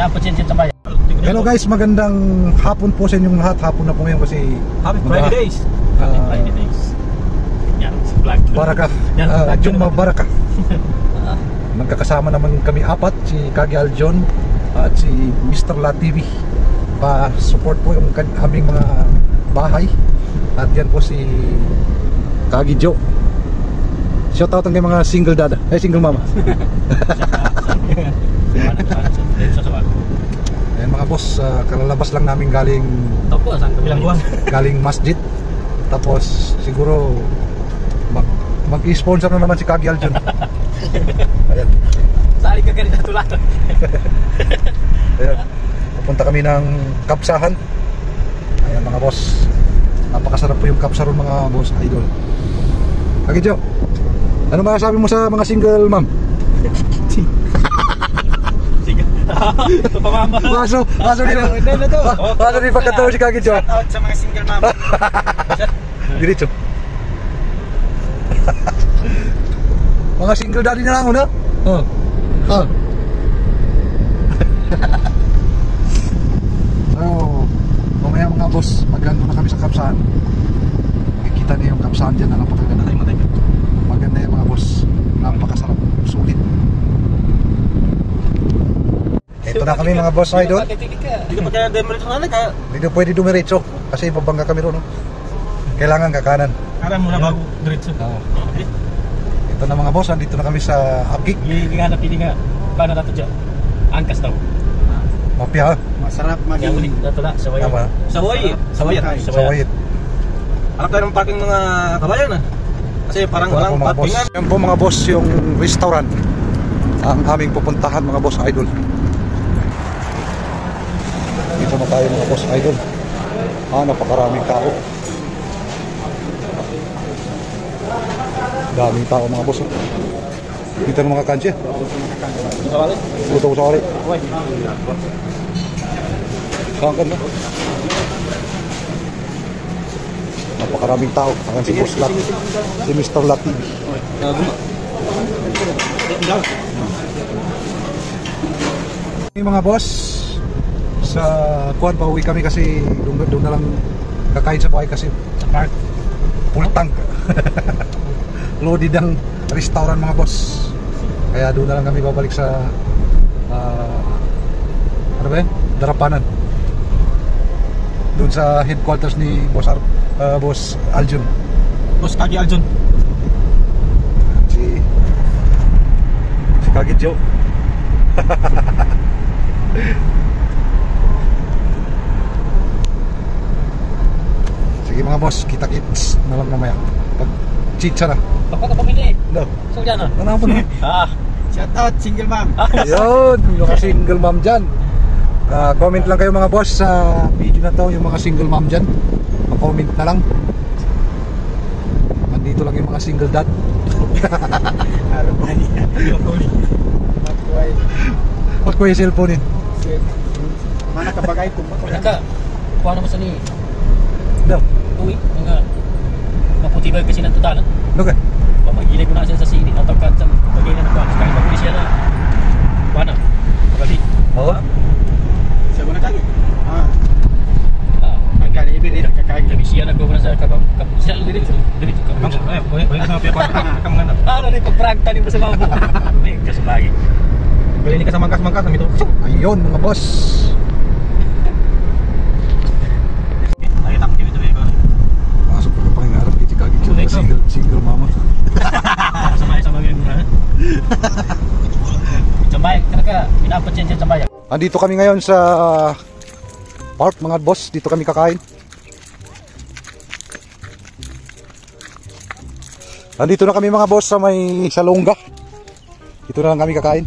pinapatsensya sa bayan. Hello guys, magandang hapon po sa inyong lahat. Hapon na po ngayon kasi Happy Friday days. Happy Friday days. Yan, si Vlog. Barakah. Jumma Barakah. Magkakasama naman kami apat, si Kagi Aljon at si Mr. La TV. Pa-support po yung aming mga bahay. At yan po si Kagi Joe. Shoutout ang mga single dada, single mama. Ayan mga boss, kalalabas lang namin galing masjid. Tapos siguro mag-i-sponsor na naman si Kagi Aljon. Ayan. Sali ka ganit na tulad. Ayan. Pupunta kami ng kapsahan. Ayan mga boss, napakasarap po yung kapsaron mga boss idol. Kagi Joe, ano masasabi mo sa mga single mom? Masuk di pagkatawa si Kagi Joe. Shout out sa mga single mom. Diretso. Mga single daddy na lang una. So, mamaya mga boss, maganda na kami sa kapsaan. Makikita niyo yung kapsaan dyan na napakaganda. Maganda yung mga boss, napakasarap, sulit. Ito na kami mga boss idol. Dito pa kaya demiretso na kaya? Dito pwede dumiretso kasi babangga kami ron. Kailangan kakanan. Kanan muna bago diretso. Ito na mga boss, andito na kami sa Apkik. Hindi nga napili nga. Paano nato dyan? Angkas daw. Mapia. Masarap maging nato na. Sawayit. Harap tayo ng parking mga kabayan na. Kasi parang walang parkingan. Yan po mga boss yung restaurant ang aming pupuntahan mga boss idol. Dito na tayo mga boss idol. Napakaraming tao. Daming tao mga boss. Dito na mga kansya. Luto ko sakali. Saan ka na? Napakaraming tao. Ayan si Boss Lat. Si Mr. Lat TV. Mga boss, sa kuwan pa uwi kami kasi doon na lang kakain sa bahay kasi sa park. Full tank. Loaded ang restaurant mga boss. Kaya doon na lang kami babalik sa ano ba yun? Darapanan. Doon sa headquarters ni Boss Aljon. Boss Kagi Aljon. Si Kagi Joe. Sige mga boss, kita-kits na lang mamaya. Pag chicha na. Kapag ka pamili eh. No. So dyan ah. Ano po na? Shout out single mom. Ayun, yung mga single mom dyan. Comment lang kayo mga boss sa video na to, yung mga single mom dyan. Comment na lang. Nandito lang yung mga single dad. Pagkuha yung cellphone yun. Mana kabagay kung baka kuha naman sa ni No. uwi mga maputibay kasi ng totalan. Okay. Pamagilay ko na siya sa sili atau ka sa bagay na kuha kahit mapuli siya na kuha na pagkali. Oo. Siya mo na kagi. Pagkali ibig din kakain kami siya na kuha sa kapag siya diretso ka. Oy na kamu ngana. Rin pagprank tani mo sa mga buko. May kasabagi. Bili ni ka sa mangkas-mangkas na ito. Ayun mga boss. Masuk pa pangarap kay Kagi Joe, single mama. Sama-sama yung muna. Jambay, talaga pinapatsensya jambay. Andito kami ngayon sa park mga boss, dito kami kakain. Andito na kami mga boss sa may Salonga. Dito na lang kami kakain.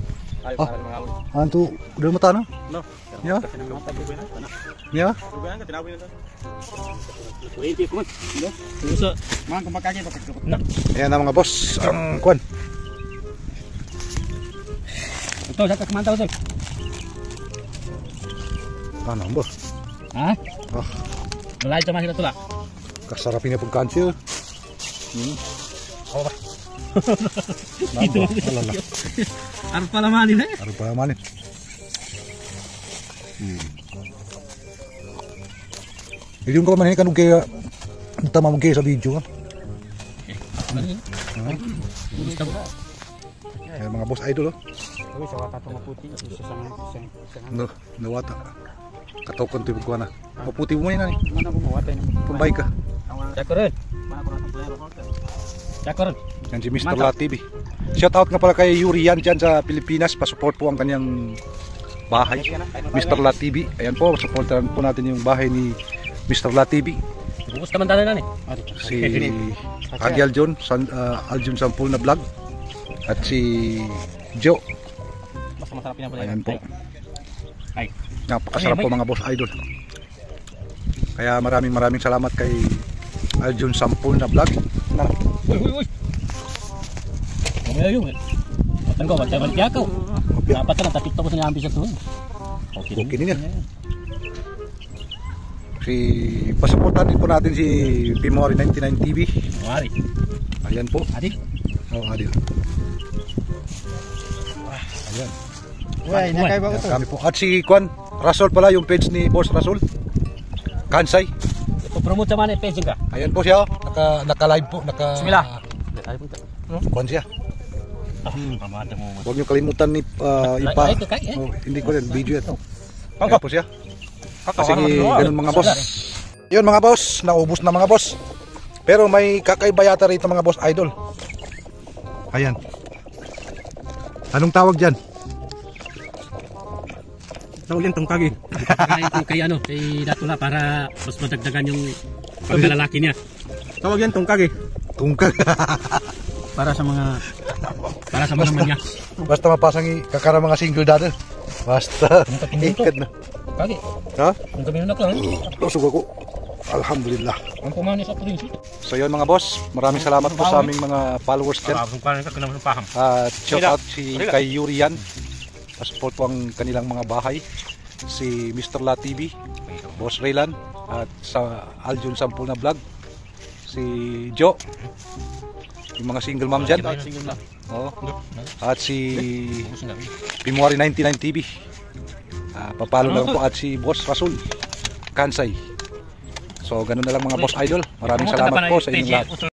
Anto, udah mata na? No. Ya. Ya. Ayan na mga boss, ang kwan. Ito, saka kumanta ko, sir. Ano ba? Ha? Malay sa mga tula. Kasarapin na pagkaan siya. Apa? Itu. Harus palamanin eh. Harus palamanin. Hindi ko man kanug kaya tama mo sa video. Gusto mo. Ay, mga boss idol. Uy, sa wata ito maputi. Isang No, nawata. Katokon tibig ko na. Maputi mo yan. Mana ko mawata yun. Pumbay ka. Chakoron. Mana ko natang player ko. Chakoron. Yan si Mr. La TV. Shout out nga pala kay Yuri yan dyan sa Pilipinas. Pa-support po ang kanyang bahay. Mr. La TV. Ayan po, supportan po natin yung bahay ni Mr. La TV. Bukos naman tayo na Si Kagi Aljon, Aljon Sampul na vlog. At si Joe. Mas masarap yan pala. Ayan po. Ay. Napakasarap po mga boss idol. Kaya maraming salamat kay Aljon Sampul na vlog. Uy. Mamaya yung matan ko, balik yakaw. Dapat na, tatiktok ko sa nga ambisyon doon. Okay niya. Pasuportan din po natin si Pimori 99 TV. Mari. Ayan po. Adik. Oh, Adil. Ayan. Uy, nakay ba ko to? Kami po. At si Kwan, Rasol pala yung page ni Boss Rasol. Kansay. Ito promote naman eh, page ka. Ayan po siya. Naka-live po. Bismillah. Kwan siya. Pamata mo. Huwag niyo kalimutan ni ipa. Oh, hindi ko rin video ito. Ayan po siya. Sige, ganun mga boss. Yun mga boss, naubos na mga boss. Pero may kakaiba yata rito mga boss idol. Ayan. Anong tawag dyan? Tawag yan tong kagi. Kakain ko kay Datula para mas madagdagan yung pagkalalaki niya. Tawag yan tong kagi. Tungkag. Para sa mga manya. Basta mapasang kakara mga single dada. Basta ikad na. Kagi. Ha? Ang kami na lang. Lusog ako. Alhamdulillah. Ang pumanis sa province. So yun mga boss, maraming salamat po sa aming mga followers dyan. Kung paano ka naman paham. At shout out si kay Yuri yan. Support po ang kanilang mga bahay. Si Mr. La TV, Boss Raylan, at sa Aljon Sampul na vlog. Si Joe, yung mga single mom dyan. Oh. At si Pimori 99 TV. Papalo lang po at si Boss Rasul Kansay. So ganun na lang mga boss idol. Maraming salamat po sa inyong lahat.